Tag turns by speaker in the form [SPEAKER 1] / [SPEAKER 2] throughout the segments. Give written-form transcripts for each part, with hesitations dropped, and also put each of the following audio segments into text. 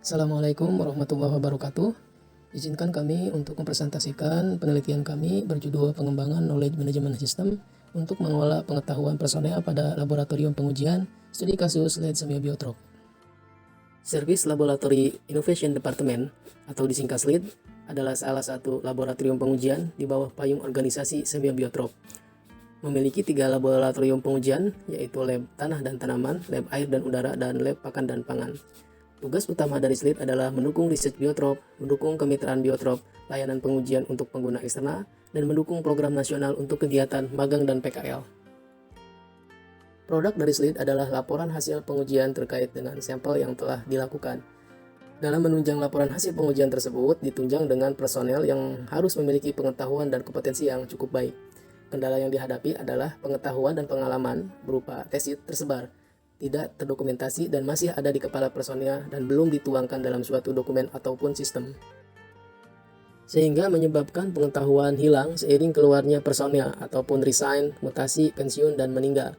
[SPEAKER 1] Assalamualaikum warahmatullahi wabarakatuh. Izinkan kami untuk mempresentasikan penelitian kami berjudul Pengembangan Knowledge Management System untuk mengolah pengetahuan personel pada laboratorium pengujian studi kasus lead semiobiotrop. Service Laboratory Innovation Department atau disingkat SLID adalah salah satu laboratorium pengujian di bawah payung organisasi semiobiotrop. Memiliki 3 laboratorium pengujian, yaitu lab tanah dan tanaman, lab air dan udara, dan lab pakan dan pangan. Tugas utama dari SLID adalah mendukung riset biotrop, mendukung kemitraan biotrop, layanan pengujian untuk pengguna eksternal, dan mendukung program nasional untuk kegiatan magang dan PKL. Produk dari SLID adalah laporan hasil pengujian terkait dengan sampel yang telah dilakukan. Dalam menunjang laporan hasil pengujian tersebut ditunjang dengan personel yang harus memiliki pengetahuan dan kompetensi yang cukup baik. Kendala yang dihadapi adalah pengetahuan dan pengalaman berupa tesis tersebar, tidak terdokumentasi dan masih ada di kepala personel dan belum dituangkan dalam suatu dokumen ataupun sistem. Sehingga menyebabkan pengetahuan hilang seiring keluarnya personel ataupun resign, mutasi, pensiun, dan meninggal.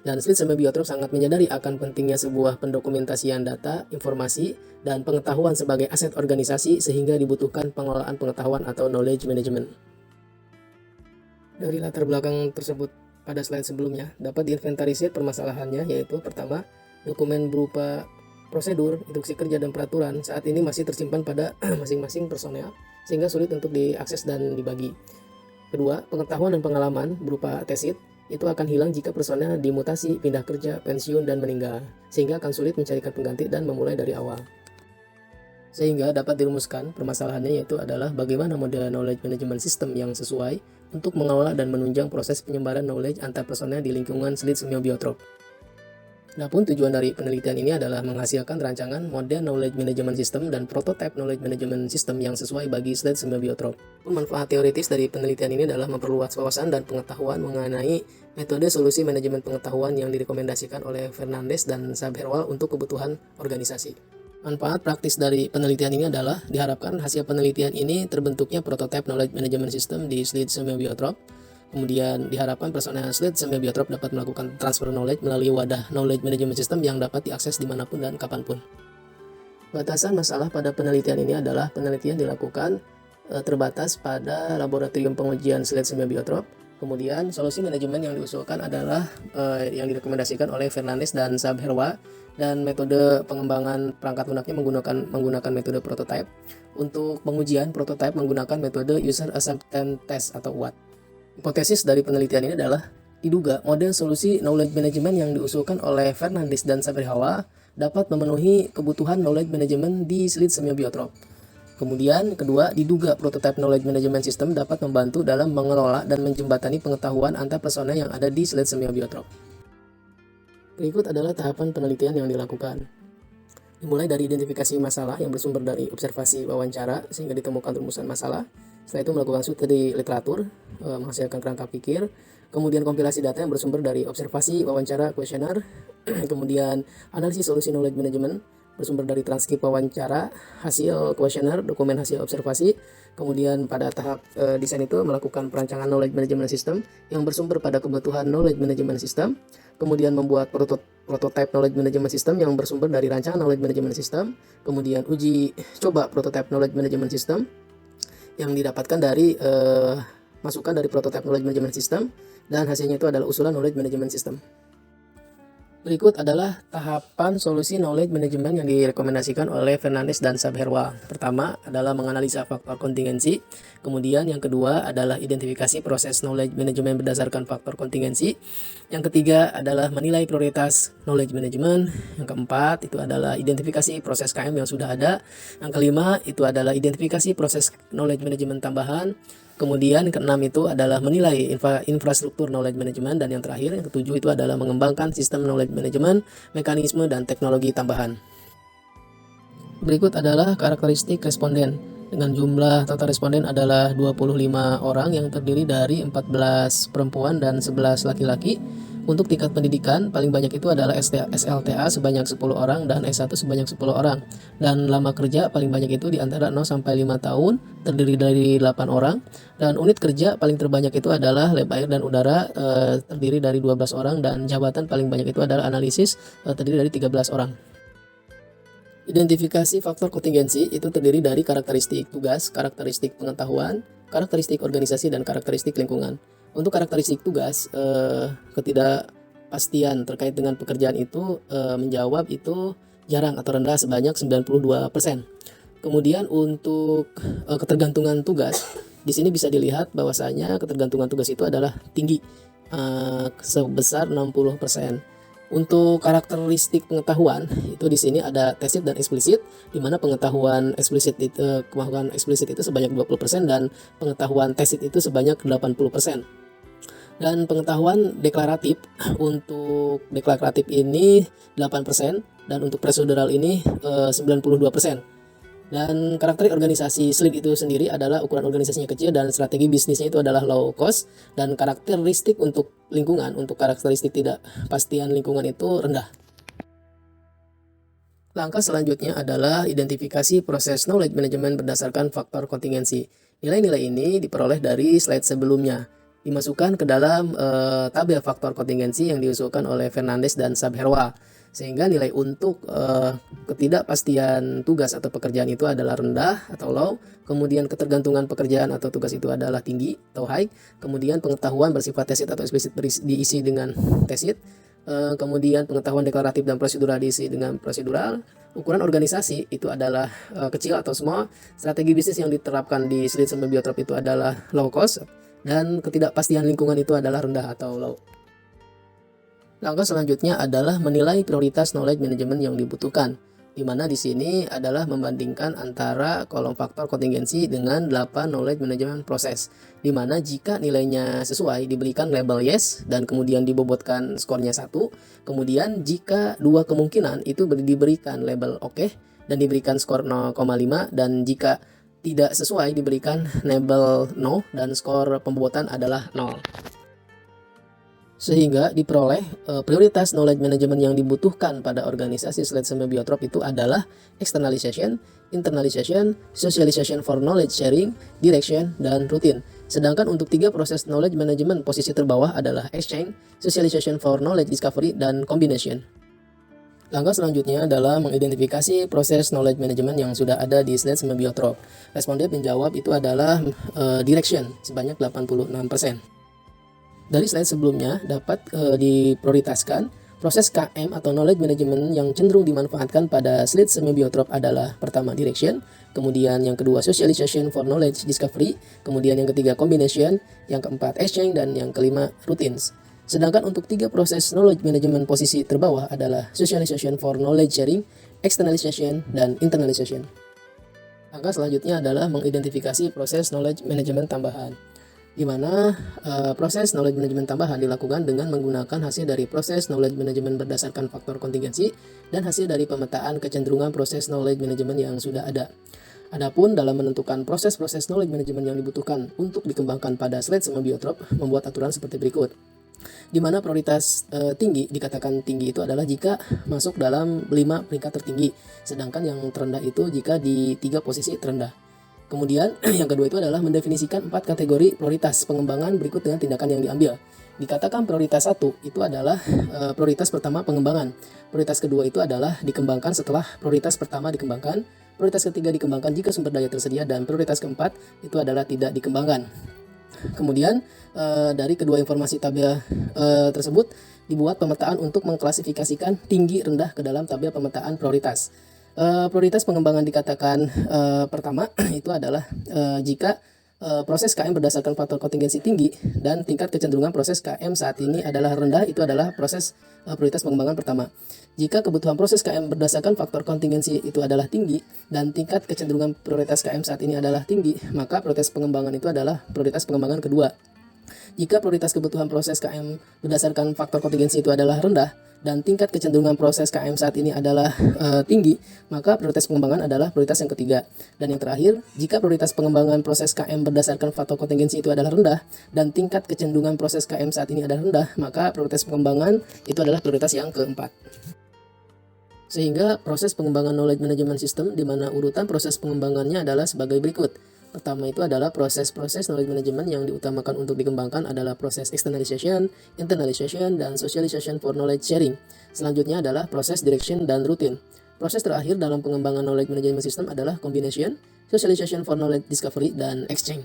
[SPEAKER 1] Dan SLID Semibiotrop sangat menyadari akan pentingnya sebuah pendokumentasian data, informasi, dan pengetahuan sebagai aset organisasi sehingga dibutuhkan pengelolaan pengetahuan atau knowledge management. Dari latar belakang tersebut pada slide sebelumnya, dapat diinventarisir permasalahannya, yaitu pertama, dokumen berupa prosedur, instruksi kerja, dan peraturan saat ini masih tersimpan pada masing-masing personel sehingga sulit untuk diakses dan dibagi. Kedua, pengetahuan dan pengalaman berupa tesis itu akan hilang jika personel dimutasi, pindah kerja, pensiun, dan meninggal, sehingga akan sulit mencarikan pengganti dan memulai dari awal. Sehingga dapat dirumuskan permasalahannya, yaitu adalah bagaimana model knowledge management system yang sesuai untuk mengelola dan menunjang proses penyebaran knowledge antar personel di lingkungan SLID Semibiotrop. Adapun tujuan dari penelitian ini adalah menghasilkan rancangan model knowledge management system dan prototype knowledge management system yang sesuai bagi SLID Semibiotrop. Manfaat teoritis dari penelitian ini adalah memperluas wawasan dan pengetahuan mengenai metode solusi manajemen pengetahuan yang direkomendasikan oleh Fernandes dan Saberwal untuk kebutuhan organisasi. Manfaat praktis dari penelitian ini adalah diharapkan hasil penelitian ini terbentuknya prototype knowledge management system di SLID Semibiotrop. Kemudian diharapkan personel SLID Semibiotrop dapat melakukan transfer knowledge melalui wadah knowledge management system yang dapat diakses dimanapun dan kapanpun. Batasan masalah pada penelitian ini adalah penelitian dilakukan terbatas pada laboratorium pengujian SLID Semibiotrop. Kemudian solusi manajemen yang diusulkan adalah yang direkomendasikan oleh Fernandes dan Saberwa, dan metode pengembangan perangkat lunaknya menggunakan metode prototype. Untuk pengujian prototype menggunakan metode User Acceptance Test atau UAT. Hipotesis dari penelitian ini adalah diduga model solusi knowledge management yang diusulkan oleh Fernandes dan Saberhawa dapat memenuhi kebutuhan knowledge management di SLID Semibiotrop. Kemudian kedua, diduga prototype knowledge management system dapat membantu dalam mengelola dan menjembatani pengetahuan antar personel yang ada di SLID Semibiotrop. Berikut adalah tahapan penelitian yang dilakukan. Dimulai dari identifikasi masalah yang bersumber dari observasi wawancara sehingga ditemukan rumusan masalah. Setelah itu melakukan studi literatur, menghasilkan kerangka pikir, kemudian kompilasi data yang bersumber dari observasi, wawancara, kuesioner, kemudian analisis solusi knowledge management bersumber dari transkrip wawancara, hasil kuesioner, dokumen hasil observasi, kemudian pada tahap desain itu melakukan perancangan knowledge management system yang bersumber pada kebutuhan knowledge management system, kemudian membuat prototype knowledge management system yang bersumber dari rancangan knowledge management system, kemudian uji coba prototype knowledge management system yang didapatkan dari masukan dari prototype knowledge management system, dan hasilnya itu adalah usulan knowledge management system. Berikut adalah tahapan solusi knowledge management yang direkomendasikan oleh Fernandes dan Saberwa. Pertama adalah menganalisa faktor kontingensi. Kemudian yang kedua adalah identifikasi proses knowledge management berdasarkan faktor kontingensi. Yang ketiga adalah menilai prioritas knowledge management. Yang keempat itu adalah identifikasi proses KM yang sudah ada. Yang kelima itu adalah identifikasi proses knowledge management tambahan. Kemudian keenam itu adalah menilai infrastruktur knowledge management, dan yang terakhir yang ketujuh itu adalah mengembangkan sistem knowledge management, mekanisme, dan teknologi tambahan. Berikut adalah karakteristik responden. Dengan jumlah total responden adalah 25 orang yang terdiri dari 14 perempuan dan 11 laki-laki. Untuk tingkat pendidikan, paling banyak itu adalah SLTA sebanyak 10 orang dan S1 sebanyak 10 orang. Dan lama kerja paling banyak itu di antara 0 sampai 5 tahun, terdiri dari 8 orang. Dan unit kerja paling terbanyak itu adalah lab air dan udara, terdiri dari 12 orang. Dan jabatan paling banyak itu adalah analisis, terdiri dari 13 orang. Identifikasi faktor kontingensi itu terdiri dari karakteristik tugas, karakteristik pengetahuan, karakteristik organisasi, dan karakteristik lingkungan. Untuk karakteristik tugas, ketidakpastian terkait dengan pekerjaan itu menjawab itu jarang atau rendah sebanyak 92%. Kemudian untuk ketergantungan tugas, di sini bisa dilihat bahwasanya ketergantungan tugas itu adalah tinggi sebesar 60%. Untuk karakteristik pengetahuan itu di sini ada tacit dan eksplisit, di mana pengetahuan eksplisit itu sebanyak 20% dan pengetahuan tacit itu sebanyak 80%. Dan pengetahuan deklaratif, untuk deklaratif ini 8% dan untuk prosedural ini 92%. Dan karakteristik organisasi SLID itu sendiri adalah ukuran organisasinya kecil dan strategi bisnisnya itu adalah low cost, dan karakteristik untuk lingkungan, untuk karakteristik tidak pastian lingkungan itu rendah. Langkah selanjutnya adalah identifikasi proses knowledge management berdasarkan faktor kontingensi. Nilai-nilai ini diperoleh dari slide sebelumnya, dimasukkan ke dalam tabel faktor kontingensi yang diusulkan oleh Fernandes dan Sabherwa. Sehingga nilai untuk ketidakpastian tugas atau pekerjaan itu adalah rendah atau low, kemudian ketergantungan pekerjaan atau tugas itu adalah tinggi atau high, kemudian pengetahuan bersifat tacit atau eksplisit diisi dengan tacit, kemudian pengetahuan deklaratif dan prosedural diisi dengan prosedural, ukuran organisasi itu adalah kecil atau small, strategi bisnis yang diterapkan di SLID sama Biotrop itu adalah low cost, dan ketidakpastian lingkungan itu adalah rendah atau low. Langkah selanjutnya adalah menilai prioritas knowledge management yang dibutuhkan, di mana di sini adalah membandingkan antara kolom faktor kontingensi dengan 8 knowledge management proses, di mana jika nilainya sesuai diberikan label yes dan kemudian dibobotkan skornya 1, kemudian jika dua kemungkinan itu diberikan label oke dan diberikan skor 0,5, dan jika tidak sesuai diberikan label no dan skor pembobotan adalah 0. Sehingga diperoleh prioritas knowledge management yang dibutuhkan pada organisasi SLID sama Biotrop itu adalah externalization, internalization, socialization for knowledge sharing, direction, dan routine. Sedangkan untuk 3 proses knowledge management posisi terbawah adalah exchange, socialization for knowledge discovery, dan combination. Langkah selanjutnya adalah mengidentifikasi proses knowledge management yang sudah ada di SLID sama Biotrop. Responden menjawab itu adalah direction sebanyak 86%. Dari slide sebelumnya dapat diprioritaskan proses KM atau knowledge management yang cenderung dimanfaatkan pada SLID sama Biotrop adalah pertama direction, kemudian yang kedua socialization for knowledge discovery, kemudian yang ketiga combination, yang keempat exchange, dan yang kelima routines. Sedangkan untuk 3 proses knowledge management posisi terbawah adalah socialization for knowledge sharing, externalization, dan internalization. Langkah selanjutnya adalah mengidentifikasi proses knowledge management tambahan, di mana proses knowledge management tambahan dilakukan dengan menggunakan hasil dari proses knowledge management berdasarkan faktor kontingensi dan hasil dari pemetaan kecenderungan proses knowledge management yang sudah ada. Adapun dalam menentukan proses-proses knowledge management yang dibutuhkan untuk dikembangkan pada SLID sama Biotrop, membuat aturan seperti berikut. Di mana prioritas tinggi, dikatakan tinggi itu adalah jika masuk dalam 5 peringkat tertinggi, sedangkan yang terendah itu jika di 3 posisi terendah. Kemudian yang kedua itu adalah mendefinisikan 4 kategori prioritas pengembangan berikut dengan tindakan yang diambil. Dikatakan prioritas 1 itu adalah prioritas pertama pengembangan. Prioritas kedua itu adalah dikembangkan setelah prioritas pertama dikembangkan. Prioritas ketiga dikembangkan jika sumber daya tersedia, dan prioritas keempat itu adalah tidak dikembangkan. Kemudian dari kedua informasi tabel tersebut dibuat pemetaan untuk mengklasifikasikan tinggi rendah ke dalam tabel pemetaan prioritas. Prioritas pengembangan dikatakan pertama itu adalah jika proses KM berdasarkan faktor kontingensi tinggi dan tingkat kecenderungan proses KM saat ini adalah rendah, itu adalah proses prioritas pengembangan pertama. Jika kebutuhan proses KM berdasarkan faktor kontingensi itu adalah tinggi dan tingkat kecenderungan prioritas KM saat ini adalah tinggi, maka prioritas pengembangan itu adalah prioritas pengembangan kedua. Jika prioritas kebutuhan proses KM berdasarkan faktor kontingensi itu adalah rendah dan tingkat kecenderungan proses KM saat ini adalah tinggi, maka prioritas pengembangan adalah prioritas yang ketiga. Dan yang terakhir, jika prioritas pengembangan proses KM berdasarkan faktor kontingensi itu adalah rendah dan tingkat kecenderungan proses KM saat ini adalah rendah, maka prioritas pengembangan itu adalah prioritas yang keempat. Sehingga proses pengembangan knowledge management system, di mana urutan proses pengembangannya adalah sebagai berikut. Pertama itu adalah proses-proses knowledge management yang diutamakan untuk dikembangkan adalah proses externalization, internalization, dan socialization for knowledge sharing. Selanjutnya adalah proses direction dan routine. Proses terakhir dalam pengembangan knowledge management system adalah combination, socialization for knowledge discovery, dan exchange.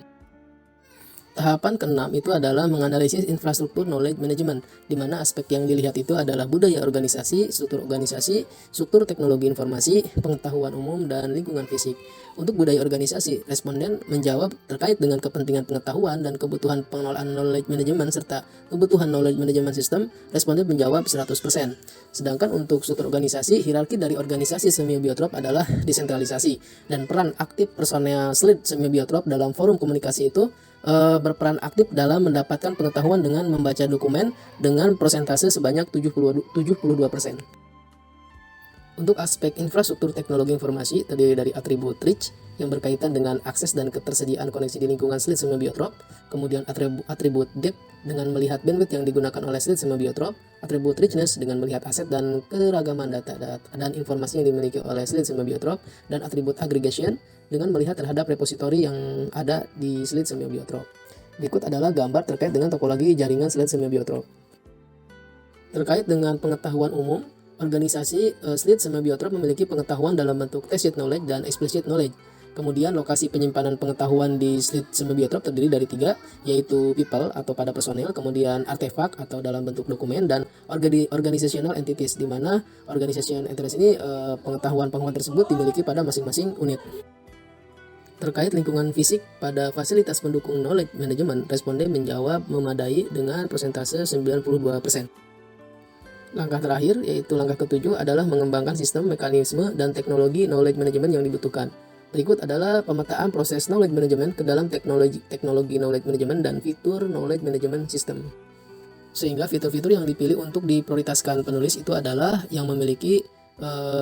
[SPEAKER 1] Tahapan keenam itu adalah menganalisis infrastruktur knowledge management, di mana aspek yang dilihat itu adalah budaya organisasi, struktur teknologi informasi, pengetahuan umum, dan lingkungan fisik. Untuk budaya organisasi, responden menjawab terkait dengan kepentingan pengetahuan dan kebutuhan pengelolaan knowledge management serta kebutuhan knowledge management system, responden menjawab 100%. Sedangkan untuk struktur organisasi, hierarki dari organisasi semiobiotrop adalah desentralisasi, dan peran aktif personel SLID semiobiotrop dalam forum komunikasi itu berperan aktif dalam mendapatkan pengetahuan dengan membaca dokumen dengan persentase sebanyak 72%. Untuk aspek infrastruktur teknologi informasi terdiri dari atribut reach yang berkaitan dengan akses dan ketersediaan koneksi di lingkungan SLID semiobiotrop, kemudian atribut depth dengan melihat bandwidth yang digunakan oleh SLID semiobiotrop, atribut richness dengan melihat aset dan keragaman data dan informasi yang dimiliki oleh SLID semiobiotrop, dan atribut aggregation dengan melihat terhadap repositori yang ada di SLID semiobiotrop. Berikut adalah gambar terkait dengan topologi jaringan SLID semiobiotrop. Terkait dengan pengetahuan umum, organisasi SLID semiobiotrop memiliki pengetahuan dalam bentuk tacit knowledge dan explicit knowledge. Kemudian lokasi penyimpanan pengetahuan di SLID semiobiotrop terdiri dari 3, yaitu people atau pada personel, kemudian artefak atau dalam bentuk dokumen, dan organizational entities, di mana organizational entities ini pengetahuan tersebut dimiliki pada masing-masing unit. Terkait lingkungan fisik pada fasilitas pendukung knowledge management, responden menjawab memadai dengan persentase 92%. Langkah terakhir, yaitu langkah ketujuh, adalah mengembangkan sistem, mekanisme, dan teknologi knowledge management yang dibutuhkan. Berikut adalah pemetaan proses knowledge management ke dalam teknologi knowledge management dan fitur knowledge management system. Sehingga fitur-fitur yang dipilih untuk diprioritaskan penulis itu adalah yang memiliki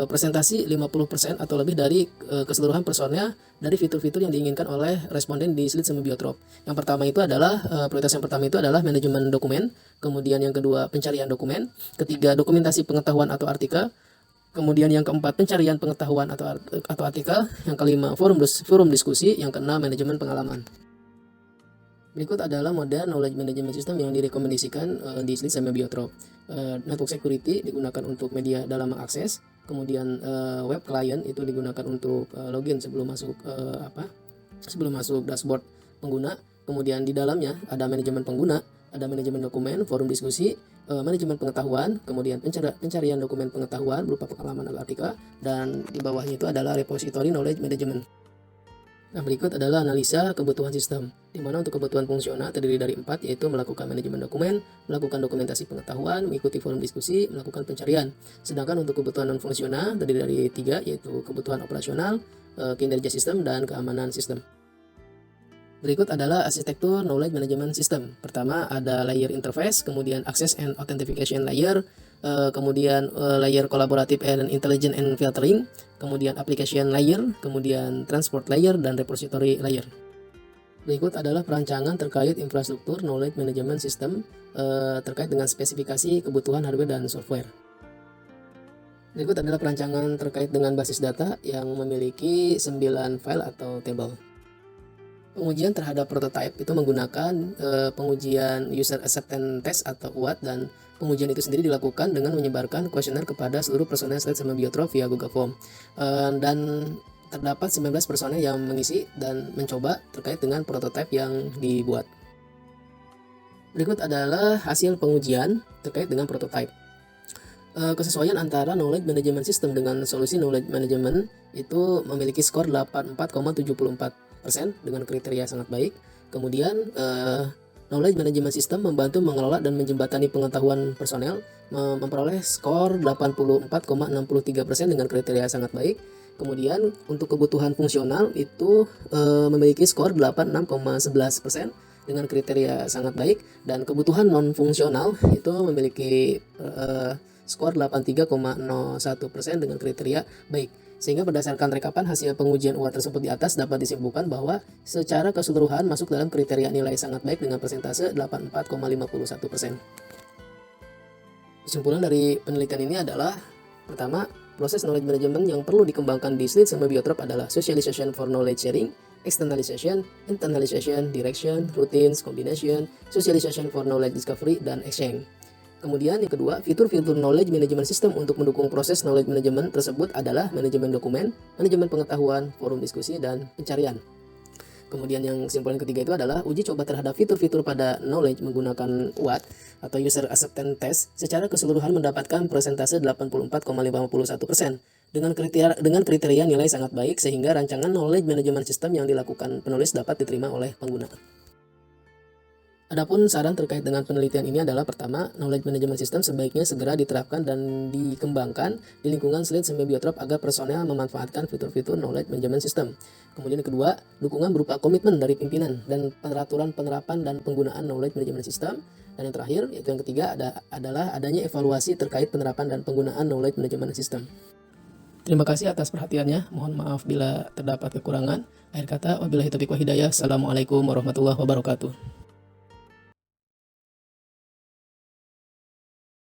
[SPEAKER 1] presentasi 50% atau lebih dari keseluruhan personnya dari fitur-fitur yang diinginkan oleh responden di SLID semiobiotrop. Yang pertama itu adalah prioritas yang pertama itu adalah manajemen dokumen, kemudian yang kedua pencarian dokumen, ketiga dokumentasi pengetahuan atau artikel, kemudian yang keempat pencarian pengetahuan atau artikel, yang kelima forum diskusi, yang keenam manajemen pengalaman. Berikut adalah model knowledge management system yang direkomendasikan di SLID semiobiotrop. Network security digunakan untuk media dalam mengakses, kemudian web client itu digunakan untuk login sebelum masuk dashboard pengguna. Kemudian di dalamnya ada manajemen pengguna, ada manajemen dokumen, forum diskusi, manajemen pengetahuan, kemudian pencarian dokumen pengetahuan berupa pengalaman atau artikel, dan di bawahnya itu adalah repository knowledge management. Nah, berikut adalah analisa kebutuhan sistem, di mana untuk kebutuhan fungsional terdiri dari 4, yaitu melakukan manajemen dokumen, melakukan dokumentasi pengetahuan, mengikuti forum diskusi, melakukan pencarian. Sedangkan untuk kebutuhan non-fungsional terdiri dari 3, yaitu kebutuhan operasional, kinerja sistem, dan keamanan sistem. Berikut adalah arsitektur knowledge management system. Pertama ada layer interface, kemudian access and authentication layer, kemudian layer collaborative and intelligent and filtering, kemudian application layer, kemudian transport layer, dan repository layer. Berikut adalah perancangan terkait infrastruktur knowledge management system terkait dengan spesifikasi kebutuhan hardware dan software. Berikut adalah perancangan terkait dengan basis data yang memiliki 9 file atau table. Pengujian terhadap prototype itu menggunakan pengujian user acceptance test atau UAT, dan pengujian itu sendiri dilakukan dengan menyebarkan kuesioner kepada seluruh personel SLID semiobiotrop via Google Form, dan terdapat 19 personel yang mengisi dan mencoba terkait dengan prototype yang dibuat. Berikut adalah hasil pengujian terkait dengan prototype. Kesesuaian antara knowledge management system dengan solusi knowledge management itu memiliki skor 84,74% dengan kriteria sangat baik. Kemudian knowledge management system membantu mengelola dan menjembatani pengetahuan personel, memperoleh skor 84,63% dengan kriteria sangat baik. Kemudian untuk kebutuhan fungsional itu memiliki skor 86,11% dengan kriteria sangat baik, dan kebutuhan non fungsional itu memiliki skor 83,01% dengan kriteria baik. Sehingga berdasarkan rekapan hasil pengujian UAT tersebut di atas dapat disimpulkan bahwa secara keseluruhan masuk dalam kriteria nilai sangat baik dengan persentase 84,51%. Kesimpulan dari penelitian ini adalah, pertama, proses knowledge management yang perlu dikembangkan di SLID semiobiotrop adalah socialization for knowledge sharing, externalization, internalization, direction, routines, combination, socialization for knowledge discovery, dan exchange. Kemudian yang kedua, fitur-fitur knowledge management system untuk mendukung proses knowledge management tersebut adalah manajemen dokumen, manajemen pengetahuan, forum diskusi, dan pencarian. Kemudian yang kesimpulan ketiga itu adalah uji coba terhadap fitur-fitur pada knowledge menggunakan UAT atau User Acceptance Test secara keseluruhan mendapatkan persentase 84,51%. Dengan kriteria nilai sangat baik sehingga rancangan knowledge management system yang dilakukan penulis dapat diterima oleh pengguna. Adapun saran terkait dengan penelitian ini adalah pertama, knowledge management system sebaiknya segera diterapkan dan dikembangkan di lingkungan SLID sampai biotrop agar personel memanfaatkan fitur-fitur knowledge management system. Kemudian yang kedua, dukungan berupa komitmen dari pimpinan dan peraturan penerapan dan penggunaan knowledge management system. Dan yang terakhir, yaitu yang ketiga adalah adanya evaluasi terkait penerapan dan penggunaan knowledge management system. Terima kasih atas perhatiannya. Mohon maaf bila terdapat kekurangan. Akhir kata, wabillahi taufiq wal hidayah. Assalamualaikum warahmatullahi wabarakatuh.